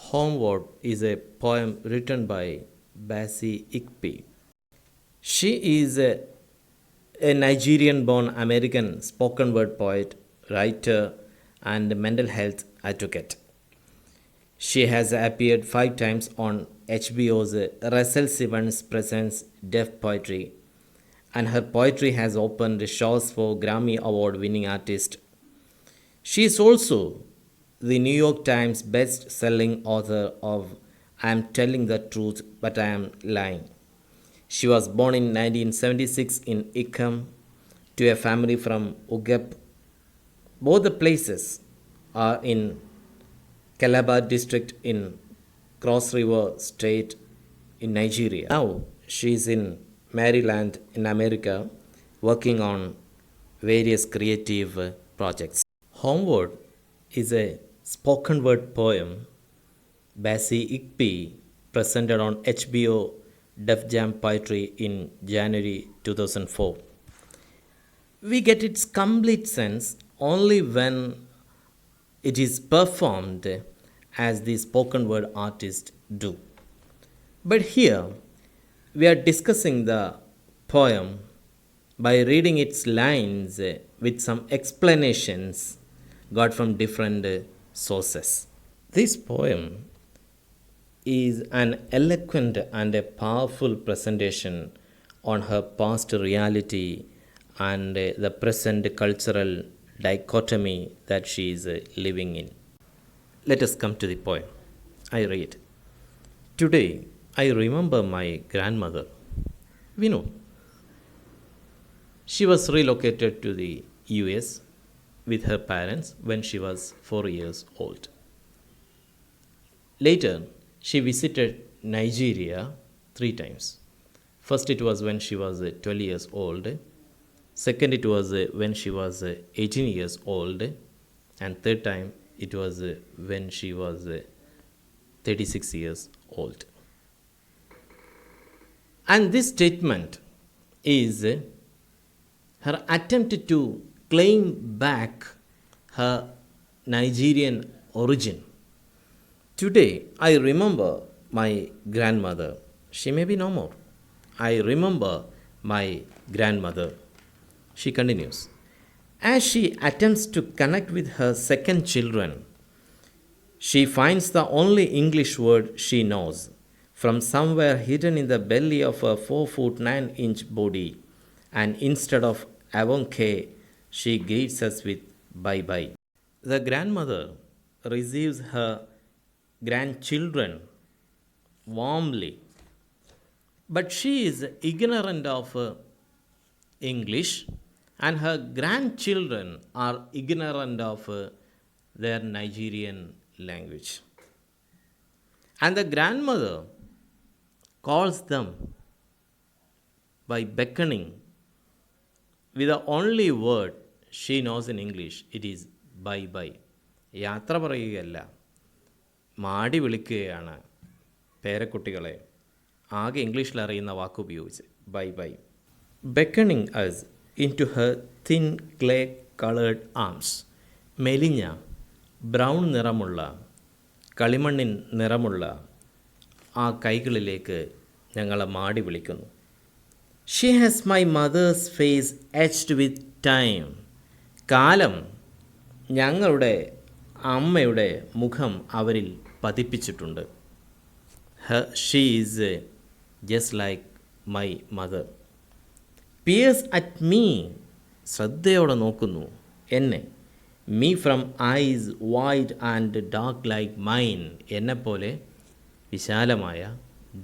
Homeward is a poem written by Bassey Ikpi. She is a Nigerian born American spoken word poet, writer, and mental health advocate. She has appeared 5 times on HBO's Russell Simmons Presents Deaf Poetry, and her poetry has opened shows for Grammy Award winning artists. She is also the New York Times best selling author of I Am Telling the Truth But I Am Lying. She was born in 1976 in Ikpi to a family from Ugep. Both the places are in Calabar district in Cross River State in Nigeria. Now she is in Maryland in America working on various creative projects. Homeward is a spoken word poem Bassey Ikpi presented on HBO Def Jam Poetry in January 2004. We get its complete sense only when it is performed as the spoken word artists do. But here we are discussing the poem by reading its lines with some explanations got from different sources. This poem is an eloquent and a powerful presentation on her past reality and the present cultural dichotomy that she is living in. Let us come to the poem. I read. Today, I remember my grandmother. We know. She was relocated to the US with her parents when she was 4 years old. Later, she visited Nigeria 3 times. First, it was when she was 12 years old. Second, it was when she was 18 years old. And third time, it was when she was 36 years old. And this statement is her attempt to claim back her Nigerian origin. Today, I remember my grandmother. She may be no more. I remember my grandmother. She continues. As she attempts to connect with her second children, she finds the only English word she knows from somewhere hidden in the belly of a 4 foot 9 inch body, and instead of avonke, she greets us with bye bye. The grandmother receives her grandchildren warmly, but she is ignorant of English, and her grandchildren are ignorant of their Nigerian language. And the grandmother calls them by beckoning with the only word she knows in English. It is bye bye. യാത്ര പറയുകയല്ല, മാടി വിളിക്കുകയാണ് പേരക്കുട്ടികളെ ആകെ ഇംഗ്ലീഷിൽ അറിയുന്ന വാക്കുപയോഗിച്ച് bye bye. Beckoning us into her thin clay colored arms. മെലിഞ്ഞ brown നിറമുള്ള കളിമണ്ണിൻ നിറമുള്ള ആ കൈകളിലേക്ക് ഞങ്ങളെ മാടി വിളിക്കുന്നു. She has my mother's face etched with time. കാലം ഞങ്ങളുടെ അമ്മയുടെ മുഖം അവരിൽ പതിപ്പിച്ചിട്ടുണ്ട്. She is just like my mother. Peers at me. ശ്രദ്ധയോടെ നോക്കുന്നു എന്നെ. Me from eyes wide and dark like mine. എന്നെപ്പോലെ വിശാലമായ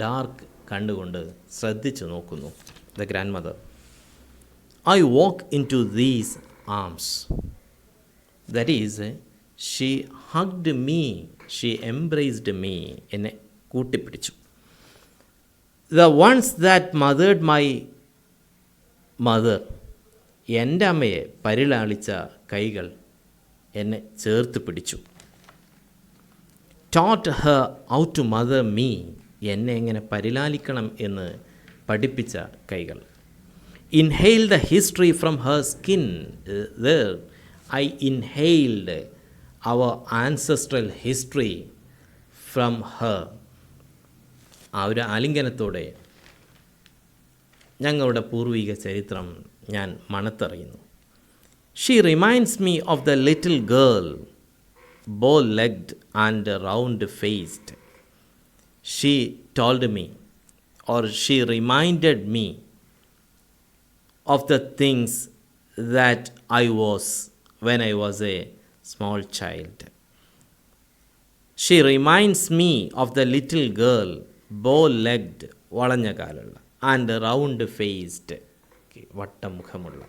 ഡാർക്ക് കണ്ടുകൊണ്ട് ശ്രദ്ധിച്ചു നോക്കുന്നു. The grandmother. I walk into these arms. That is, she hugged me, she embraced me, എന്നെ കൂട്ടിപ്പിടിച്ചു. The ones that mothered my mother, എൻ്റെ അമ്മയെ പരിലാളിച്ച കൈകൾ എന്നെ ചേർത്ത് പിടിച്ചു. Taught her how to mother me, എന്നെ എങ്ങനെ പരിലാലിക്കണം എന്ന് പഠിപ്പിച്ച കൈകൾ. Inhaled the history from her skin. There I inhaled our ancestral history from her. ആ ഒരു ആലിംഗനത്തോടെ ഞങ്ങളുടെ പൂർവിക ചരിത്രം ഞാൻ മണത്തറിയുന്നു. She reminds me of the little girl, bow-legged and round-faced. She told me, or she reminded me of the things that I was when I was a small child. She reminds me of the little girl, bow-legged, വളഞ്ഞ കാലുള്ള, and round-faced, വട്ടമുഖമുള്ള,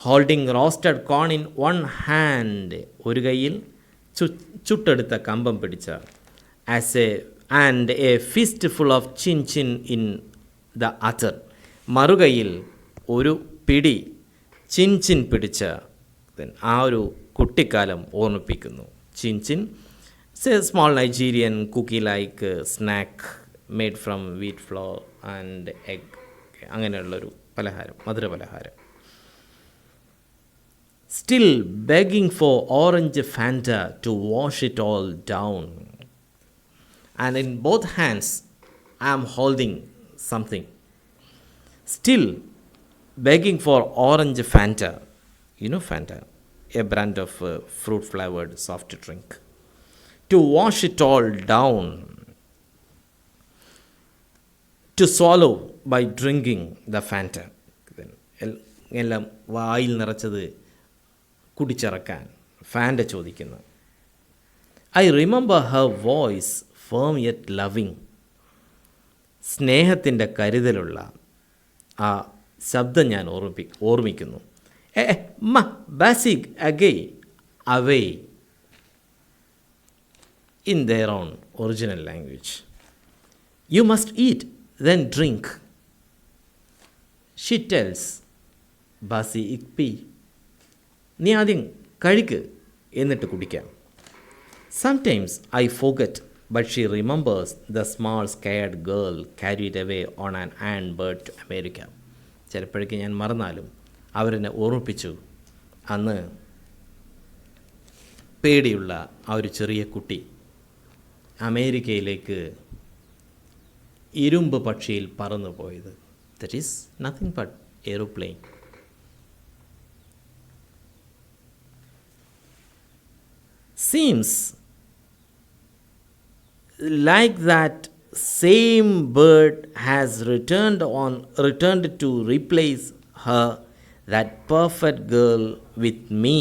holding roasted corn in one hand, ഒരു കൈയിൽ ചുട്ടെടുത്ത കമ്പം പിടിച്ച, and a fistful of chin chin in the other, മറുകൈയിൽ ഒരു പിടി chin chin പിടിച്ച ആ ഒരു കുട്ടിക്കാലം ഓർമ്മിപ്പിക്കുന്നു. Chin chin it's a small Nigerian cookie like snack made from wheat flour and egg, അങ്ങനെയുള്ളൊരു പലഹാരം, മധുര പലഹാരം. Still begging for orange Fanta to wash it all down. And in both hands I am holding something. Still begging for orange Fanta. You know Fanta, a brand of fruit flavored soft drink. To wash it all down. To swallow by drinking the Fanta. എല്ലാം വായിൽ നിറച്ചത് കുടിച്ചിറക്കാൻ Fanta ചോദിക്കുന്നു. I remember her voice, firm yet loving. സ്നേഹത്തിൻ്റെ കരുതലുള്ള ആ ശബ്ദം ഞാൻ ഓർമ്മിക്കുന്നു. Bassey again, away, in their own original language. You must eat, then drink. She tells Bassey Ikpi, നീ ആദ്യം കഴിക്ക് എന്നിട്ട് കുടിക്കാം. Sometimes I forget, but she remembers the small scared girl carried away on an iron bird to America. ചിലപ്പോഴേക്ക് ഞാൻ മറന്നാലും അവരെന്നെ ഓർമ്മിപ്പിച്ചു, അന്ന് പേടിയുള്ള ആ ഒരു ചെറിയ കുട്ടി അമേരിക്കയിലേക്ക് ഇരുമ്പ് പക്ഷിയിൽ പറന്നു പോയത്. That is nothing but aeroplane. Seems like that same bird has returned to replace her, that perfect girl with me,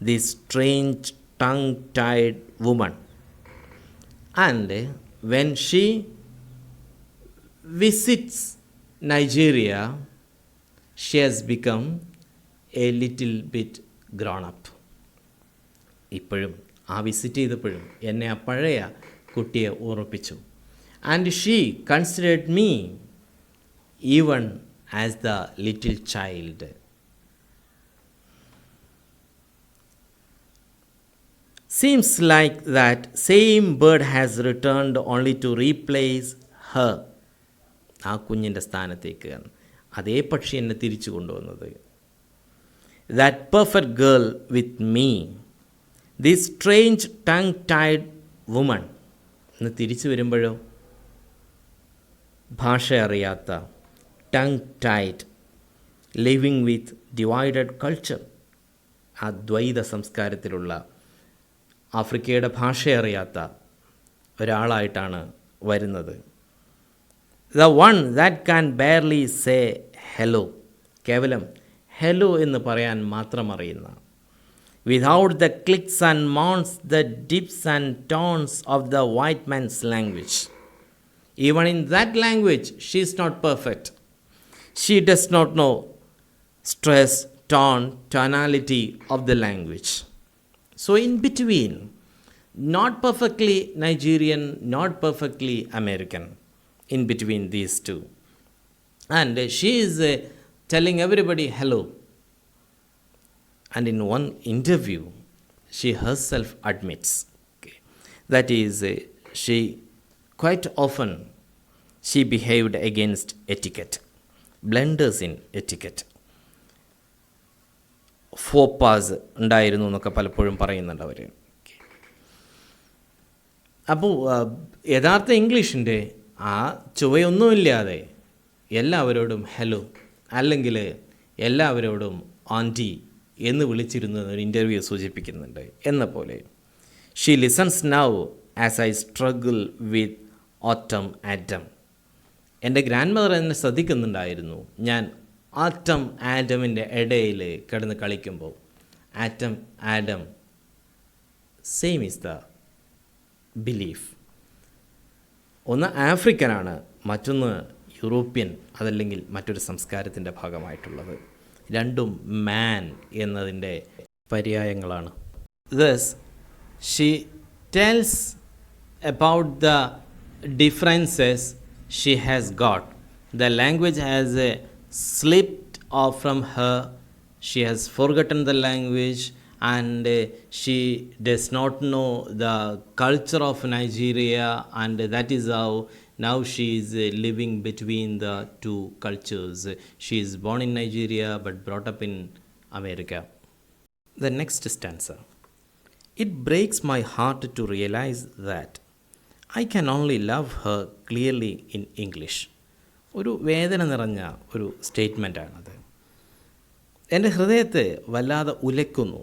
this strange tongue-tied woman. And when she visits Nigeria, she has become a little bit grown up. ഇപ്പോഴും ആ visit ചെയ്തപ്പോഴും എന്നെ ആ പഴയ കുട്ടിയെ ഓർമ്മിപ്പിച്ചു. And she considered me even as the little child. Seems like that same bird has returned only to replace her. ആ കുഞ്ഞിൻ്റെ സ്ഥാനത്തേക്ക് അതേ പക്ഷി എന്നെ തിരിച്ചു കൊണ്ടുവന്നത്. That perfect girl with me, this strange tongue-tied woman. ഇന്ന് തിരിച്ചു വരുമ്പോഴോ ഭാഷ അറിയാത്ത, ടങ്-ടൈഡ്, ലിവിങ് വിത്ത് ഡിവൈഡഡ് കൾച്ചർ, ആ ദ്വൈത സംസ്കാരത്തിലുള്ള ആഫ്രിക്കയുടെ ഭാഷ അറിയാത്ത ഒരാളായിട്ടാണ് വരുന്നത്. The one that can barely say hello, കേവലം ഹലോ എന്ന് പറയാൻ മാത്രം അറിയുന്ന, without the clicks and mounts, the dips and tones of the white man's language. Even in that language, she is not perfect. She does not know stress, tone, tonality of the language. So in between, not perfectly Nigerian, not perfectly American, in between these two. And she is telling everybody hello. And in one interview, she herself admits, that is, she quite often she behaved against etiquette, blunders in etiquette. Faux pas ഉണ്ടായിരുന്നു എന്നൊക്കെ പലപ്പോഴും പറയുന്നുണ്ട് അവർ. അപ്പോൾ യഥാർത്ഥ ഇംഗ്ലീഷിൻ്റെ ആ ചുവയൊന്നുമില്ലാതെ എല്ലാവരോടും hello അല്ലെങ്കിൽ എല്ലാവരോടും ആൻറ്റി എന്ന് വിളിച്ചിരുന്ന ഒരു ഇൻ്റർവ്യൂ സൂചിപ്പിക്കുന്നുണ്ട് എന്ന പോലെ she listens now as I struggle with ഓട്ടം ആറ്റം. എൻ്റെ ഗ്രാൻഡ് മദർ എന്നെ ശ്രദ്ധിക്കുന്നുണ്ടായിരുന്നു ഞാൻ ആറ്റം ആറ്റമിൻ്റെ ഇടയിൽ കിടന്ന് കളിക്കുമ്പോൾ. Atom Adam same is the belief. ഒന്ന് ആഫ്രിക്കനാണ്, മറ്റൊന്ന് യൂറോപ്യൻ അതല്ലെങ്കിൽ മറ്റൊരു സംസ്കാരത്തിൻ്റെ ഭാഗമായിട്ടുള്ളത്. രണ്ടും മാൻ എന്നതിൻ്റെ പര്യായങ്ങളാണ്. Thus, she tells about the differences she has got. The language has slipped off from her. She has forgotten the language and she does not know the culture of Nigeria, and that is how now she is living between the two cultures. She is born in Nigeria but brought up in America. The next stanza. It breaks my heart to realize that I can only love her clearly in English. ഒരു വേദന നിറഞ്ഞ ഒരു സ്റ്റേറ്റ്മെൻറ്റാണത്. എൻ്റെ ഹൃദയത്തെ വല്ലാതെ ഉലയ്ക്കുന്നു.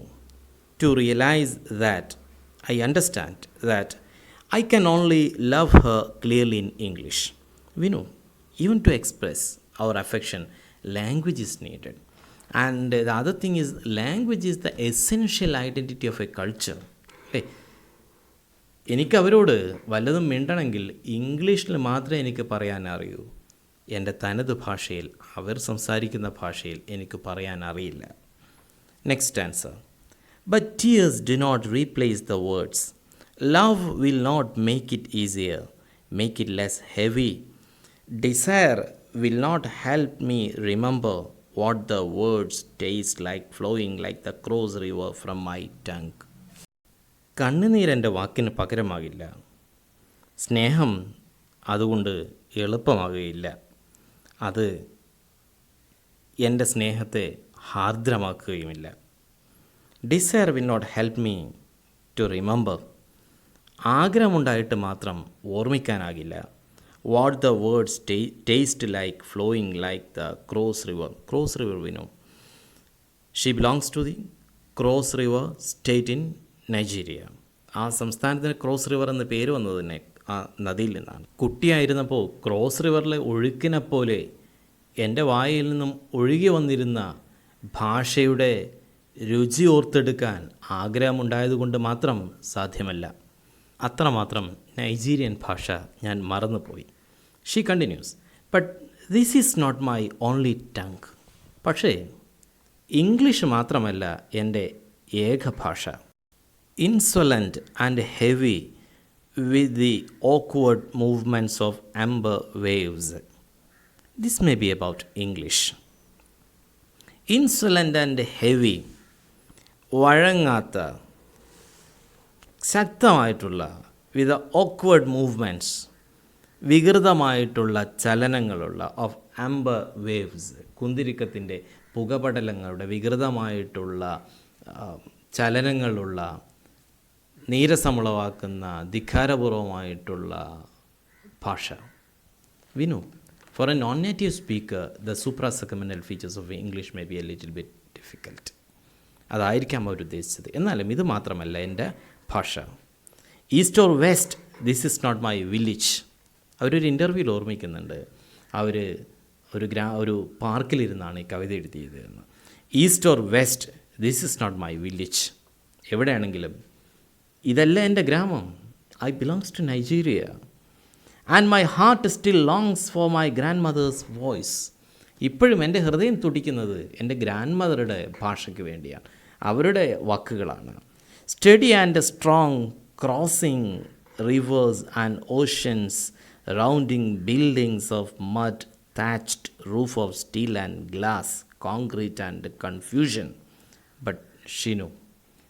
To realize that I understand that I can only love her clearly in English. We know, even to express our affection, language is needed. And the other thing is, language is the essential identity of a culture. എനിക്ക് അവരോട് വല്ലതും മിണ്ടണമെങ്കിൽ ഇംഗ്ലീഷിൽ മാത്രമേ എനിക്ക് പറയാൻ അറിയൂ. എൻ്റെ തനത് ഭാഷയിൽ, അവർ സംസാരിക്കുന്ന ഭാഷയിൽ എനിക്ക് പറയാൻ അറിയില്ല. Next answer. But tears do not replace the words. Love will not make it easier, make it less heavy. Desire will not help me remember what the words taste like flowing like the Cross River from my tongue. കണ്ണുനീരെൻ്റെ വാക്കിന് പകരമാകില്ല. സ്നേഹം അതുകൊണ്ട് എളുപ്പമാകുകയില്ല. അത് എൻ്റെ സ്നേഹത്തെ ഹാർദ്രമാക്കുകയുമില്ല. Desire will not help me to remember. ആഗ്രഹമുണ്ടായിട്ട് മാത്രം ഓർമ്മിക്കാനാകില്ല. What the words taste like flowing like the Cross River. Cross River വിനോ. She belongs to the Cross River state in Nigeria. ആ സംസ്ഥാനത്തിന് ക്രോസ് റിവർ എന്ന പേര് വന്നത് തന്നെ ആ നദിയിൽ നിന്നാണ്. കുട്ടിയായിരുന്നപ്പോൾ ക്രോസ് റിവറിലെ ഒഴുക്കിനെ പോലെ എൻ്റെ വായിൽ നിന്നും ഒഴുകി വന്നിരുന്ന ഭാഷയുടെ രുചി ഓർത്തെടുക്കാൻ ആഗ്രഹമുണ്ടായതുകൊണ്ട് മാത്രം സാധ്യമല്ല. അത്രമാത്രം നൈജീരിയൻ ഭാഷ ഞാൻ മറന്നുപോയി. She continues. But this is not my only tongue. പക്ഷേ ഇംഗ്ലീഷ് മാത്രമല്ല എൻ്റെ ഏക ഭാഷ. Insolent and heavy with the awkward movements of amber waves. This may be about English. Insolent and heavy, വഴങ്ങാത്ത ശക്തമായിട്ടുള്ള വിത്ത് ഓക്വേർഡ് മൂവ്മെൻറ്റ്സ്, വികൃതമായിട്ടുള്ള ചലനങ്ങളുള്ള of amber waves, കുന്തിരിക്കത്തിൻ്റെ പുകപടലങ്ങളുടെ വികൃതമായിട്ടുള്ള ചലനങ്ങളുള്ള, നീരസമുളവാക്കുന്ന ധിക്കാരപൂർവമായിട്ടുള്ള ഭാഷ. Vinu, for a non native speaker the suprasegmental features of English may be a little bit difficult. അതായിരിക്കാം അവർ ഉദ്ദേശിച്ചത്. എന്നാലും ഇത് മാത്രമല്ല എൻ്റെ ഭാഷ. East or west, this is not my village. അവരൊരു ഇൻ്റർവ്യൂവിൽ ഓർമ്മിക്കുന്നുണ്ട്, അവർ ഒരു പാർക്കിലിരുന്നാണ് ഈ കവിത എഴുതിയത് എന്ന്. East or west, this is not my village. എവിടെയാണെങ്കിലും ഇതല്ല എൻ്റെ ഗ്രാമം. I belongs to Nigeria and my heart still longs for my grandmother's voice. ഇപ്പോഴും എൻ്റെ ഹൃദയം തുടിക്കുന്നത് എൻ്റെ ഗ്രാൻഡ് മദറുടെ ഭാഷയ്ക്ക് വേണ്ടിയാണ്, അവരുടെ വാക്കുകളാണ്. Study and strong, crossing reverse and oceans, rounding buildings of mud, thatched roof of steel and glass, concrete and confusion. But she knew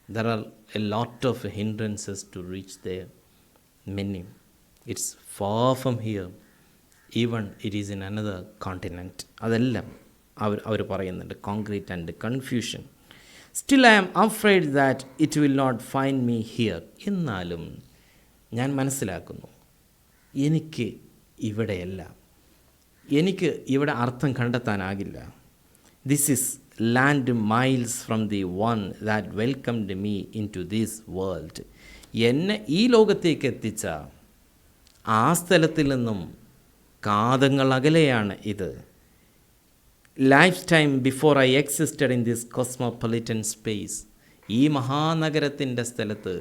there are a lot of hindrances to reach there. Many. It's far from here. Even it is in another continent. അതെല്ലാം അവർ പറയുന്നുണ്ട്. Concrete and confusion. Still I am afraid that it will not find me here. എന്നാലും ഞാൻ മനസ്സിലാക്കുന്നു, എനിക്ക് ഇവിടെയല്ല, എനിക്ക് ഇവിടെ അർത്ഥം കണ്ടെത്താനാകില്ല. This is land miles from the one that welcomed me into this world. എന്നെ ഈ ലോകത്തേക്ക് എത്തിച്ച ആ സ്ഥലത്തിൽ നിന്നും കാതങ്ങൾ അകലെയാണ് ഇത്. Life time before I existed in this cosmopolitan space. ഈ മഹാനഗരത്തിൻ്റെ സ്ഥലത്ത്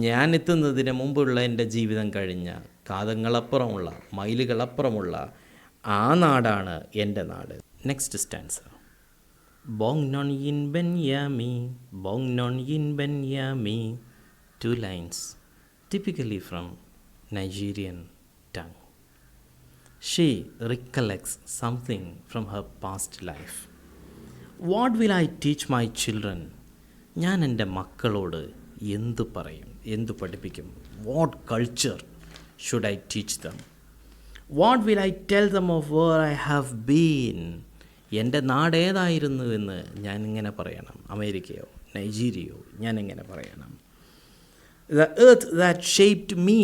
ഞാൻ എത്തുന്നതിന് മുമ്പുള്ള എൻ്റെ ജീവിതം കഴിഞ്ഞ കാതങ്ങളപ്പുറമുള്ള മൈലുകളപ്പുറമുള്ള ആ നാടാണ് എൻ്റെ നാട്. Next stanza. ബോങ് നോൺ ഇൻ ബെന്യാമി, ബോങ് നോൺ ഇൻ ബെന്യാമി. 2 lines, typically from Nigerian tongue. She recollects something from her past life. What will I teach my children? ഞാൻ എൻ്റെ മക്കളോട് എന്തു പറയും, എന്തു പഠിപ്പിക്കും? What culture should I teach them? What will I tell them of where I have been? എൻ്റെ നാട് ഏതായിരുന്നുവെന്ന് ഞാൻ ഇങ്ങനെ പറയണം. അമേരിക്കയോ നൈജീരിയയോ ഞാൻ എങ്ങനെ പറയണം? The earth that shaped me,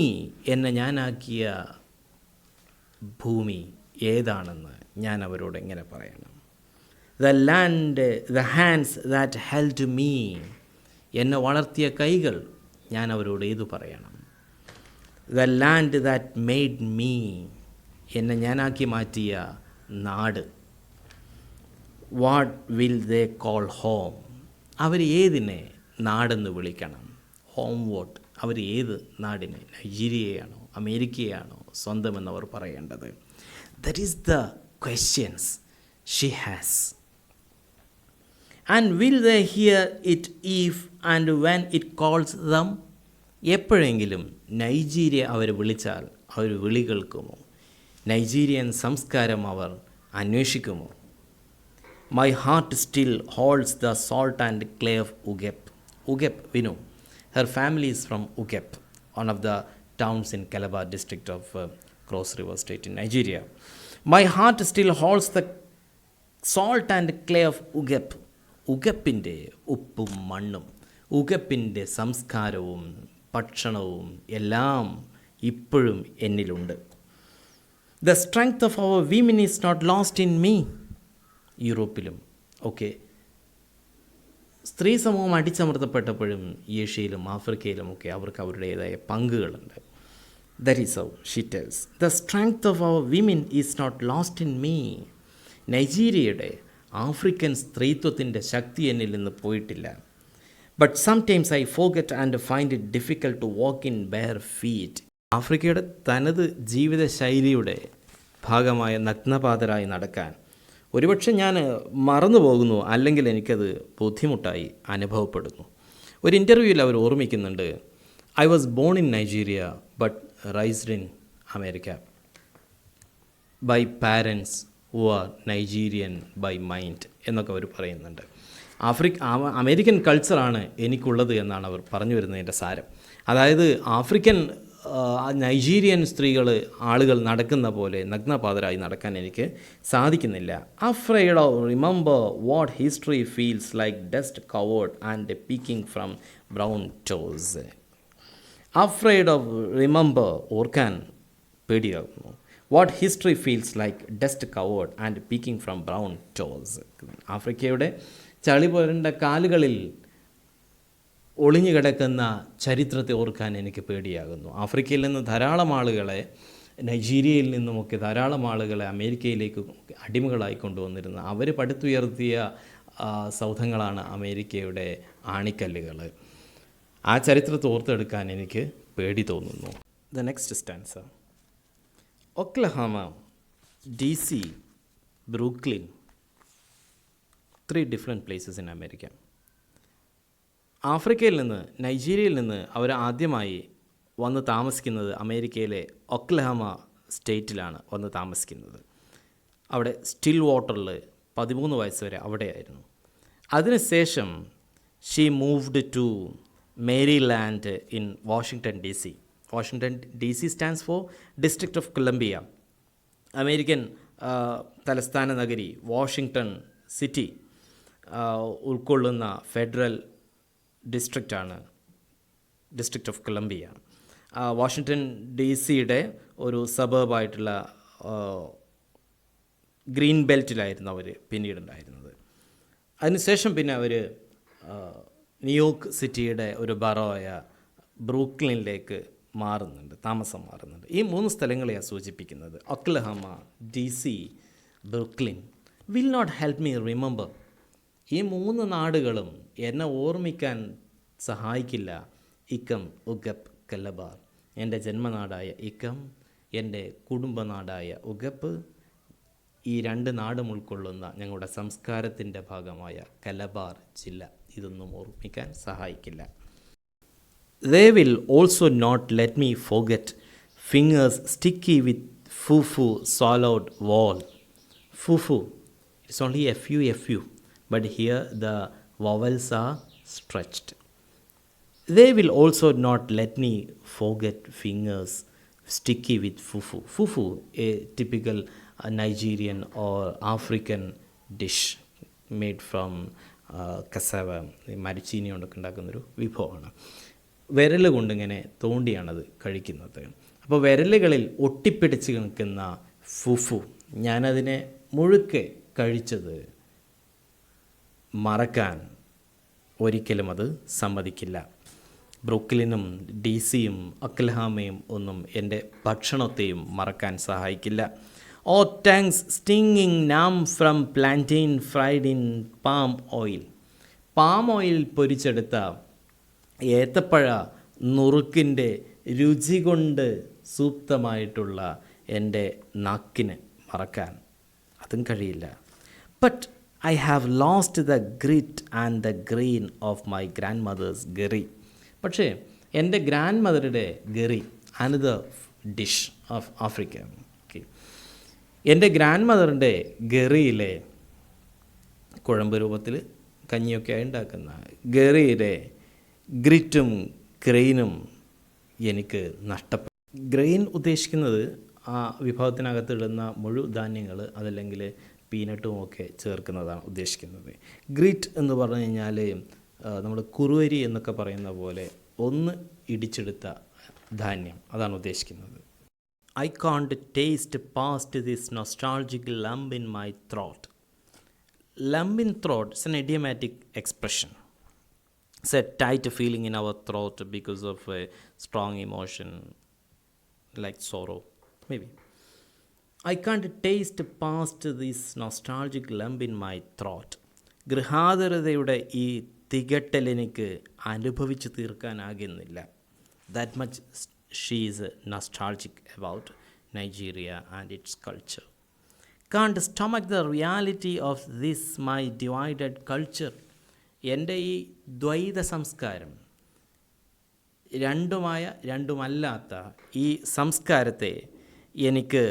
എന്നെ ഞാനാക്കിയ ഭൂമി ഏതാണെന്ന് ഞാൻ അവരോട് എങ്ങനെ പറയണം? The land, the hands that held me, എന്നെ വളർത്തിയ കൈകൾ ഞാൻ അവരോട് ഏതു പറയണം? The land that made me, എന്നെ ഞാനാക്കി മാറ്റിയ നാട്. What will they call home? അവർ ഏതിനെ നാടെന്ന് വിളിക്കണം? ഹോംവേർഡ്. അവർ ഏത് നാടിനെ, നൈജീരിയയാണോ അമേരിക്കയാണോ സ്വന്തമെന്നവർ പറയേണ്ടത്? That is the questions she has. And will they hear it if and when it calls them? എപ്പോഴെങ്കിലും നൈജീരിയ അവർ വിളിച്ചാൽ അവർ വിളി കേൾക്കുമോ? നൈജീരിയൻ സംസ്കാരം അവർ അന്വേഷിക്കുമോ? My heart still holds the salt and clay of Ugep. Ugep, Vinu. Her family is from Ukep, one of the towns in Calicut district of Cross River State in Nigeria. My heart still holds the salt and clay of Ukep. ഉഗപ്പിൻ്റെ ഉപ്പും മണ്ണും ഉഗപ്പിൻ്റെ സംസ്കാരവും ഭക്ഷണവും എല്ലാം ഇപ്പോഴും എന്നിലുണ്ട്. The strength of our women is not lost in me. യൂറോപ്പിലും ഒക്കെ സ്ത്രീ സമൂഹം അടിച്ചമർത്തപ്പെട്ടപ്പോഴും ഏഷ്യയിലും ആഫ്രിക്കയിലുമൊക്കെ അവർക്ക് അവരുടേതായ പങ്കുകളുണ്ട്. That is how she tells. The strength of our women is not lost in me. നൈജീരിയയുടെ ആഫ്രിക്കൻ സ്ത്രീത്വത്തിൻ്റെ ശക്തി എന്നിൽ നിന്ന് പോയിട്ടില്ല. But sometimes I forget and find it difficult to walk in bare feet. ആഫ്രിക്കയുടെ തനത് ജീവിതശൈലിയുടെ ഭാഗമായ നഗ്നപാതരായി നടക്കാൻ ഒരുപക്ഷെ ഞാൻ മറന്നു പോകുന്നു, അല്ലെങ്കിൽ എനിക്കത് ബുദ്ധിമുട്ടായി അനുഭവപ്പെടുന്നു. ഒരു ഇൻ്റർവ്യൂവിൽ അവർ ഓർമ്മിക്കുന്നുണ്ട്, I was born in Nigeria but raised in America by parents who are Nigerian by mind എന്നൊക്കെ അവർ പറയുന്നുണ്ട്. അമേരിക്കൻ കൾച്ചറാണ് എനിക്കുള്ളത് എന്നാണ് അവർ പറഞ്ഞു വരുന്നതിൻ്റെ സാരം. അതായത് ആഫ്രിക്കൻ നൈജീരിയൻ ആളുകൾ നടക്കുന്ന പോലെ നഗ്നപാതരായി നടക്കാൻ എനിക്ക് സാധിക്കുന്നില്ല. Afraid of remember what history feels like dust covered and peeking from brown toes. Afraid of remember, ഓർക്കാൻ പേടിയാകുന്നു. What history feels like dust covered and peeking from brown toes. ആഫ്രിക്കയുടെ ചളി പുരണ്ട കാലുകളിൽ ഒളിഞ്ഞു കിടക്കുന്ന ചരിത്രത്തെ ഓർക്കാൻ എനിക്ക് പേടിയാകുന്നു. ആഫ്രിക്കയിൽ നിന്ന് ധാരാളം ആളുകളെ, നൈജീരിയയിൽ നിന്നുമൊക്കെ ധാരാളം ആളുകളെ അമേരിക്കയിലേക്ക് അടിമകളായി കൊണ്ടുവന്നിരുന്ന അവർ പടുത്തുയർത്തിയ സൗധങ്ങളാണ് അമേരിക്കയുടെ ആണിക്കല്ലുകൾ. ആ ചരിത്രത്തെ ഓർത്തെടുക്കാൻ എനിക്ക് പേടി തോന്നുന്നു. The next stanza. Oklahoma, DC, Brooklyn, 3 different places in America. ആഫ്രിക്കയിൽ നിന്ന്, നൈജീരിയയിൽ നിന്ന് അവർ ആദ്യമായി വന്ന് താമസിക്കുന്നത് അമേരിക്കയിലെ ഒക്ലഹോമ സ്റ്റേറ്റിലാണ് വന്ന് താമസിക്കുന്നത്. അവിടെ സ്റ്റിൽ വാട്ടറിൽ 13 വയസ്സ് വരെ അവിടെയായിരുന്നു. അതിനുശേഷം she moved to Maryland in Washington DC. Washington DC stands for District of Columbia. American തലസ്ഥാന നഗരി വാഷിങ്ടൺ സിറ്റി ഉൾക്കൊള്ളുന്ന ഫെഡറൽ ഡിസ്ട്രിക്റ്റാണ് ഡിസ്ട്രിക്റ്റ് ഓഫ് കൊളംബിയ. വാഷിങ്ടൺ ഡി സിയുടെ ഒരു സബർബായിട്ടുള്ള ഗ്രീൻ ബെൽറ്റിലായിരുന്നു അവർ പിന്നീടുണ്ടായിരുന്നത്. അതിനുശേഷം പിന്നെ അവർ ന്യൂയോർക്ക് സിറ്റിയുടെ ഒരു ബറോയ ബ്രൂക്ലിനിലേക്ക് താമസം മാറുന്നുണ്ട്. ഈ 3 സ്ഥലങ്ങളെയാണ് സൂചിപ്പിക്കുന്നത്. Oklahoma, D C, Brooklyn. Will not help me remember. ഈ 3 നാടുകളും എന്നെ ഓർമ്മിക്കാൻ സഹായിക്കില്ല. ഇക്കം, ഉഗപ്പ്, കലബാർ. എൻ്റെ ജന്മനാടായ ഇക്കം, എൻ്റെ കുടുംബനാടായ ഉഗപ്പ്, ഈ 2 നാടും ഉൾക്കൊള്ളുന്ന ഞങ്ങളുടെ സംസ്കാരത്തിൻ്റെ ഭാഗമായ കലബാർ ജില്ല, ഇതൊന്നും ഓർമ്മിക്കാൻ സഹായിക്കില്ല. They will also not let me forget fingers sticky with fufu swallowed wall. Fufu, it's only fu, but here the vowels are stretched. They will also not let me forget fingers sticky with fufu. Fufu, a typical Nigerian or African dish made from cassava, മരിച്ചീനി കൊണ്ടൊക്കെ ഉണ്ടാക്കുന്നൊരു വിഭവമാണ്. വിരൽ കൊണ്ടിങ്ങനെ തോണ്ടിയാണത് കഴിക്കുന്നത്. അപ്പോൾ വിരലുകളിൽ ഒട്ടിപ്പിടിച്ച് നിൽക്കുന്ന fufu, ഞാനതിനെ മുഴുക്കെ കഴിച്ചത് മറക്കാൻ ഒരിക്കലും അത് സമ്മതിക്കില്ല. ബ്രൂക്ലിനും ഡി സിയും ഒക്ലഹോമയും ഒന്നും എൻ്റെ ഭക്ഷണത്തെയും മറക്കാൻ സഹായിക്കില്ല. Oh tongues stinging numb from plantain fried in palm oil. Palm oil പൊരിച്ചെടുത്ത ഏത്തപ്പഴ നുറുക്കിൻ്റെ രുചി കൊണ്ട് സൂക്തമായിട്ടുള്ള എൻ്റെ നാക്കിന് മറക്കാൻ അതും കഴിയില്ല. But I have lost the grit and the grain of my grandmother's gari. പക്ഷേ എൻ്റെ ഗ്രാൻഡ് മദറുടെ gari, another dish of Africa. Okay, എൻ്റെ ഗ്രാൻഡ് മദറിൻ്റെ ഗറിയിലെ കുഴമ്പ് രൂപത്തിൽ കഞ്ഞിയൊക്കെ ഉണ്ടാക്കുന്ന ഗറിയിലെ ഗ്രിറ്റും ഗ്രെയിനും എനിക്ക് നഷ്ടപ്പെട്ടു. ഗ്രെയിൻ ഉദ്ദേശിക്കുന്നത് ആ വിഭവത്തിനകത്തിടുന്ന മുഴുധാന്യങ്ങൾ, അതല്ലെങ്കിൽ പീനട്ടും ഒക്കെ ചേർക്കുന്നതാണ് ഉദ്ദേശിക്കുന്നത്. ഗ്രിറ്റ് എന്ന് പറഞ്ഞു കഴിഞ്ഞാൽ നമ്മൾ കുറുവരി എന്നൊക്കെ പറയുന്ന പോലെ ഒന്ന് ഇടിച്ചെടുത്ത ധാന്യം, അതാണ് ഉദ്ദേശിക്കുന്നത്. I can't taste past this nostalgic lump in my throat. Lump in throat is an idiomatic expression. It's a tight feeling in our throat because of a strong emotion like sorrow, maybe. I can't taste past this nostalgic lump in my throat. ഗൃഹാതുരതയുടെ ഈ തികട്ടൽ എനിക്ക് അനുഭവിച്ചു തീർക്കാനാകുന്നില്ല. That much she is nostalgic about Nigeria and its culture. Can't stomach the reality of this my divided culture. എൻ്റെ ഈ ദ്വൈത സംസ്കാരം, രണ്ടുമല്ലാത്ത ഈ സംസ്കാരത്തെ എനിക്ക്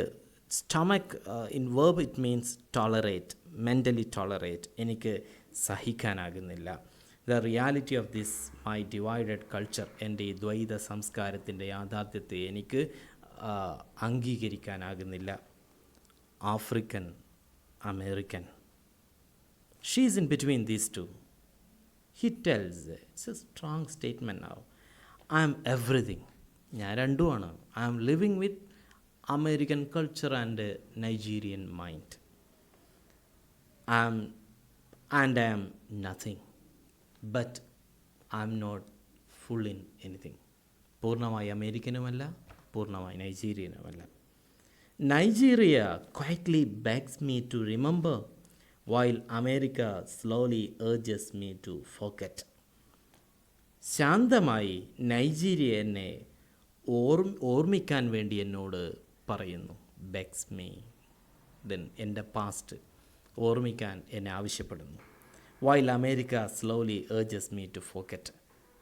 stomach, in verb it means tolerate, mentally tolerate, എനിക്ക് സഹിക്കാനാകുന്നില്ല. The reality of this my divided culture, എൻ്റെ ഈ ദ്വൈത സംസ്കാരത്തിൻ്റെ യാഥാർത്ഥ്യത്തെ എനിക്ക് അംഗീകരിക്കാനാകുന്നില്ല. African American, she is in between these two. He tells, it's a strong statement now, I am everything. ഞാൻ രണ്ടുമാണ്. I am living with American culture and Nigerian mind. I am nothing, but I am not full in anything. പൂർണ്ണമായി അമേരിക്കനുമല്ല, പൂർണ്ണമായി നൈജീരിയനുമല്ല. Nigeria quietly begs me to remember, while America slowly urges me to forget. ശാന്തമായി Nigeria എന്നെ ഓർമ്മിക്കാൻ വേണ്ടി എന്നോട് പറയുന്നു. Begs me, then എൻ്റെ past ഓർമ്മിക്കാൻ എന്നെ ആവശ്യപ്പെടുന്നു. While America slowly urges me to forget.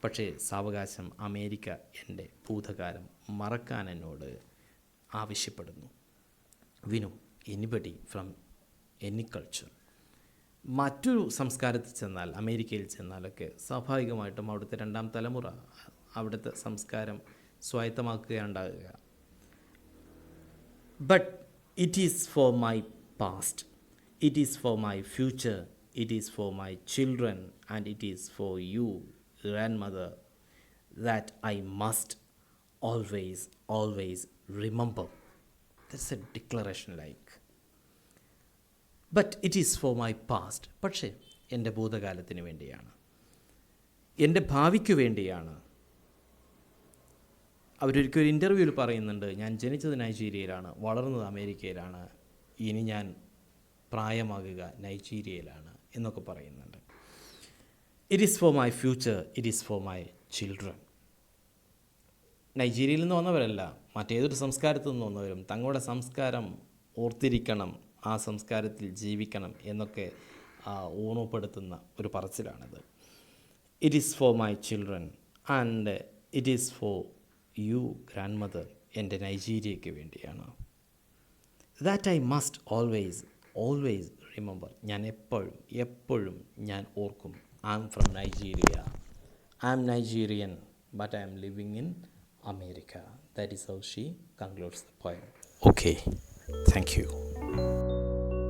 പക്ഷേ സാവകാശം അമേരിക്ക എൻ്റെ ഭൂതകാലം മറക്കാൻ എന്നോട് ആവശ്യപ്പെടുന്നു. വിനു, എനിബഡി ഫ്രം എനി കൾച്ചർ. മറ്റൊരു സംസ്കാരത്തിൽ ചെന്നാൽ, അമേരിക്കയിൽ ചെന്നാലൊക്കെ സ്വാഭാവികമായിട്ടും അവിടുത്തെ 2ാം തലമുറ അവിടുത്തെ സംസ്കാരം സ്വായത്തമാക്കുകയുണ്ടാകുക. But it is for my past, it is for my future, it is for my children and it is for you grandmother that I must always, always remember. That's a declaration like. But it is for my past. പക്ഷേ എൻ്റെ ഭൂതകാലത്തിന് വേണ്ടിയാണ്, എൻ്റെ ഭാവിക്ക് വേണ്ടിയാണ്. അവരൊരിക്കൽ ഒരു ഇൻ്റർവ്യൂവിൽ പറയുന്നുണ്ട്, ഞാൻ ജനിച്ചത് നൈജീരിയയിലാണ്, വളർന്നത് അമേരിക്കയിലാണ്, ഇനി ഞാൻ പ്രായമാകുക നൈജീരിയയിലാണ് എന്നൊക്കെ പറയുന്നുണ്ട്. It is for my future, it is for my children. നൈജീരിയയിൽ നിന്ന് വന്നവരല്ല, മറ്റേതൊരു സംസ്കാരത്തിൽ നിന്ന് വന്നവരും തങ്ങളുടെ സംസ്കാരം ഓർത്തിരിക്കണം, ആ സംസ്കാരത്തിൽ ജീവിക്കണം എന്നൊക്കെ ഓർമ്മപ്പെടുത്തുന്ന ഒരു പറച്ചിലാണിത്. It is for my children and it is for you grandmother. എൻ്റെ നൈജീരിയയ്ക്ക് വേണ്ടിയാണ്. That I must always always remember. ഞാൻ എപ്പോഴും എപ്പോഴും ഞാൻ ഓർക്കും. I am from Nigeria, I am Nigerian, but I am living in America. That is how she concludes the poem. Okay, thank you.